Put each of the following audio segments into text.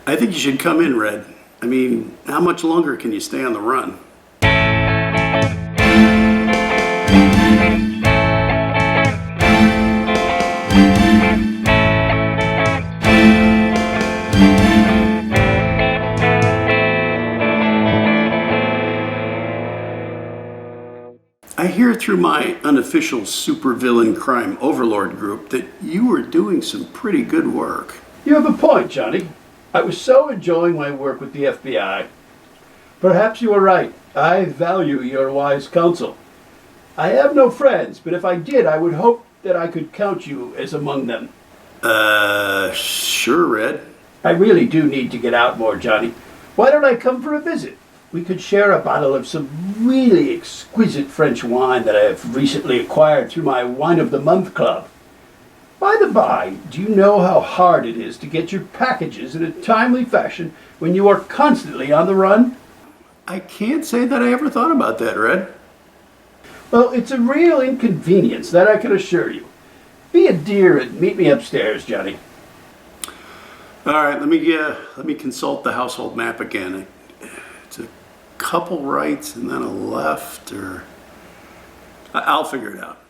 I think you should come in, Red. I mean, how much longer can you stay on the run? I hear through my unofficial supervillain crime overlord group that you were doing some pretty good work. You have a point, Johnny. I was so enjoying my work with the FBI. Perhaps you are right. I value your wise counsel. I have no friends, but if I did, I would hope that I could count you as among them. Sure, Red. I really do need to get out more, Johnny. Why don't I come for a visit? We could share a bottle of some really exquisite French wine that I have recently acquired through my Wine of the Month club. By the by, do you know how hard it is to get your packages in a timely fashion when you are constantly on the run? I can't say that I ever thought about that, Red. Well, it's a real inconvenience, that I can assure you. Be a dear and meet me upstairs, Johnny. All right, let me consult the household map again. It's a couple rights and then a left, or I'll figure it out.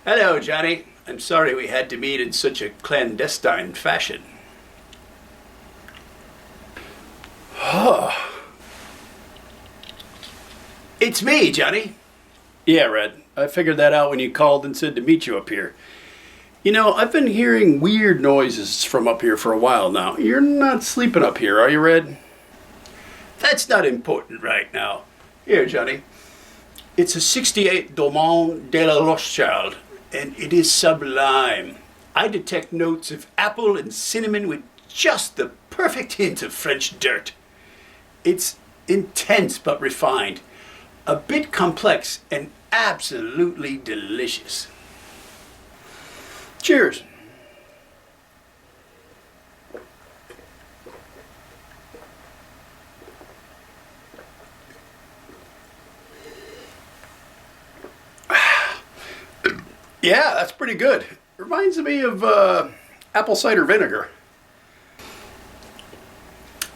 Hello, Johnny. I'm sorry we had to meet in such a clandestine fashion. It's me, Johnny. Yeah, Red. I figured that out when you called and said to meet you up here. You know, I've been hearing weird noises from up here for a while now. You're not sleeping up here, are you, Red? That's not important right now. Here, Johnny. It's a 68 Daumont de la Rothschild, and it is sublime. I detect notes of apple and cinnamon with just the perfect hint of French dirt. It's intense but refined, a bit complex and absolutely delicious. Cheers. Yeah, that's pretty good. Reminds me of apple cider vinegar.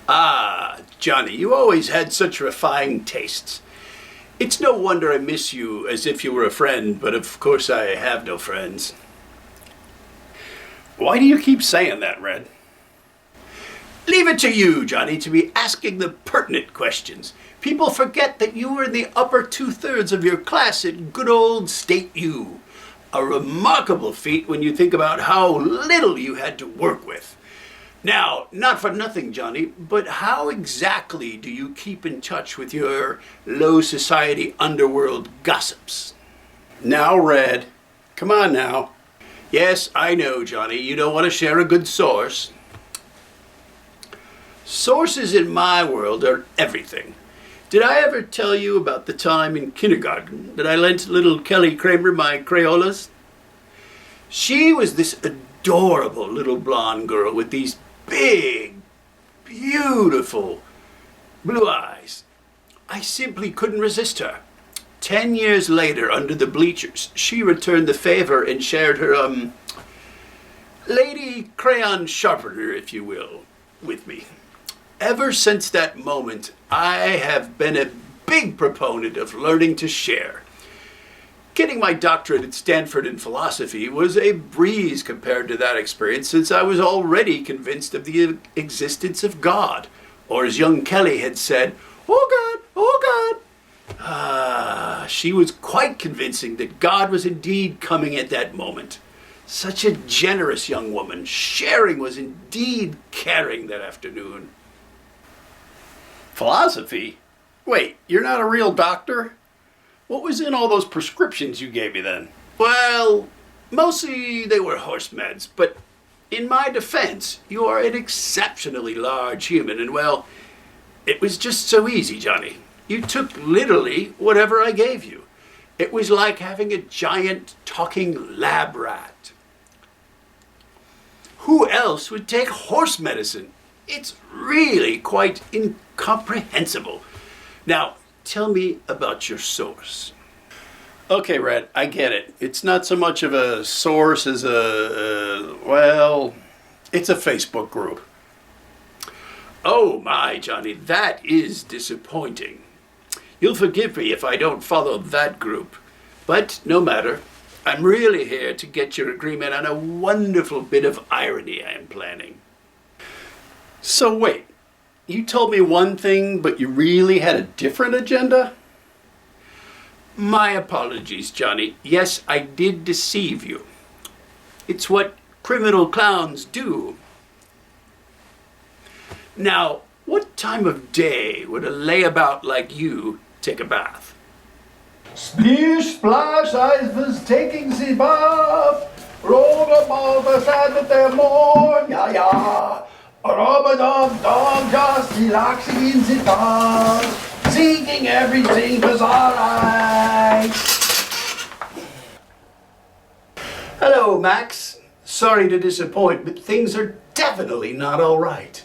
Ah, Johnny, you always had such refined tastes. It's no wonder I miss you as if you were a friend, but of course I have no friends. Why do you keep saying that, Red? Leave it to you, Johnny, to be asking the pertinent questions. People forget that you were in the upper 2/3 of your class at good old State U. A remarkable feat when you think about how little you had to work with. Now, not for nothing, Johnny, but how exactly do you keep in touch with your low society underworld gossips? Now, Red. Come on now. Yes, I know, Johnny, you don't want to share a good source. Sources in my world are everything. Did I ever tell you about the time in kindergarten that I lent little Kelly Kramer my Crayolas? She was this adorable little blonde girl with these big, beautiful blue eyes. I simply couldn't resist her. 10 years later, under the bleachers, she returned the favor and shared her, lady crayon sharpener, if you will, with me. Ever since that moment, I have been a big proponent of learning to share. Getting my doctorate at Stanford in philosophy was a breeze compared to that experience, since I was already convinced of the existence of God. Or as young Kelly had said, "Oh God, oh God." She was quite convincing that God was indeed coming at that moment. Such a generous young woman. Sharing was indeed caring that afternoon. Philosophy? Wait, you're not a real doctor? What was in all those prescriptions you gave me then? Well, mostly they were horse meds, but in my defense, you are an exceptionally large human, and well, it was just so easy, Johnny. You took literally whatever I gave you. It was like having a giant talking lab rat. Who else would take horse medicine? It's really quite incomprehensible. Now, tell me about your source. Okay, Red, I get it. It's not so much of a source as well, it's a Facebook group. Oh my, Johnny, that is disappointing. You'll forgive me if I don't follow that group. But no matter. I'm really here to get your agreement on a wonderful bit of irony I am planning. So wait, you told me one thing, but you really had a different agenda? My apologies, Johnny. Yes, I did deceive you. It's what criminal clowns do. Now, what time of day would a layabout like you take a bath? Splish splash, I was taking the bath, rolled up all beside with their morn, ja ja. Robert dog just relaxing in the dark, thinking everything was alright. Hello, Max. Sorry to disappoint, but things are definitely not all right.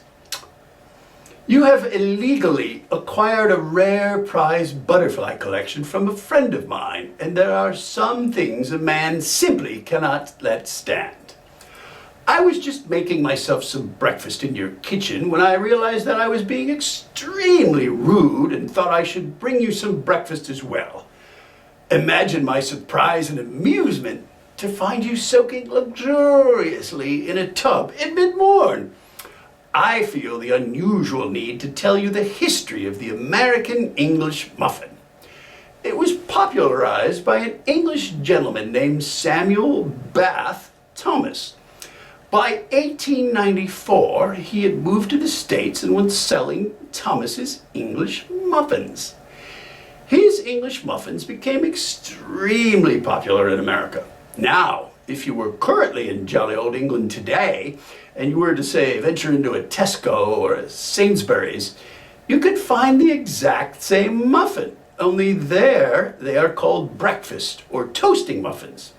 You have illegally acquired a rare prize butterfly collection from a friend of mine, and there are some things a man simply cannot let stand. I was just making myself some breakfast in your kitchen when I realized that I was being extremely rude and thought I should bring you some breakfast as well. Imagine my surprise and amusement to find you soaking luxuriously in a tub in mid-morn. I feel the unusual need to tell you the history of the American English muffin. It was popularized by an English gentleman named Samuel Bath Thomas. By 1894, he had moved to the States and was selling Thomas's English muffins. His English muffins became extremely popular in America. Now, if you were currently in jolly old England today, and you were to, say, venture into a Tesco or a Sainsbury's, you could find the exact same muffin, only there they are called breakfast or toasting muffins.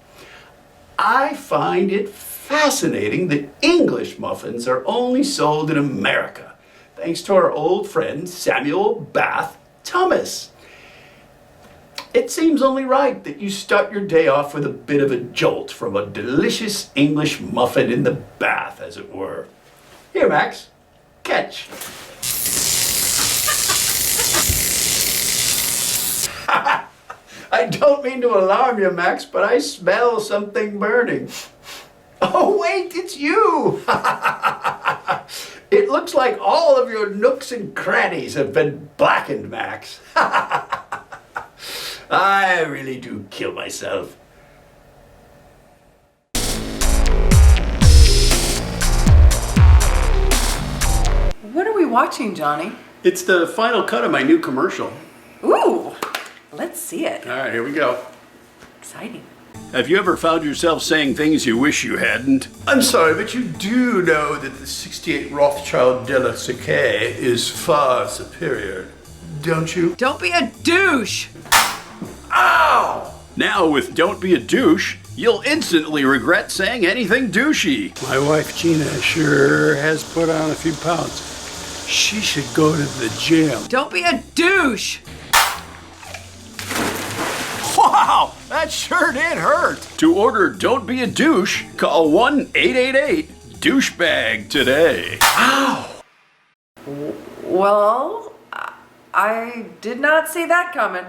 I find it fascinating that English muffins are only sold in America, thanks to our old friend Samuel Bath Thomas. It seems only right that you start your day off with a bit of a jolt from a delicious English muffin in the bath, as it were. Here, Max, catch. I don't mean to alarm you, Max, but I smell something burning. Oh, wait, it's you! It looks like all of your nooks and crannies have been blackened, Max. I really do kill myself. What are we watching, Johnny? It's the final cut of my new commercial. Ooh, let's see it. All right, here we go. Exciting. Have you ever found yourself saying things you wish you hadn't? I'm sorry, but you do know that the 68 Rothschild de la Sequoia is far superior, don't you? Don't be a douche! Ow! Now with Don't Be a Douche, you'll instantly regret saying anything douchey. My wife Gina sure has put on a few pounds. She should go to the gym. Don't be a douche! Wow, that sure did hurt. To order Don't Be a Douche, call 1-888-DOUCHEBAG today. Ow! Well, I did not see that coming.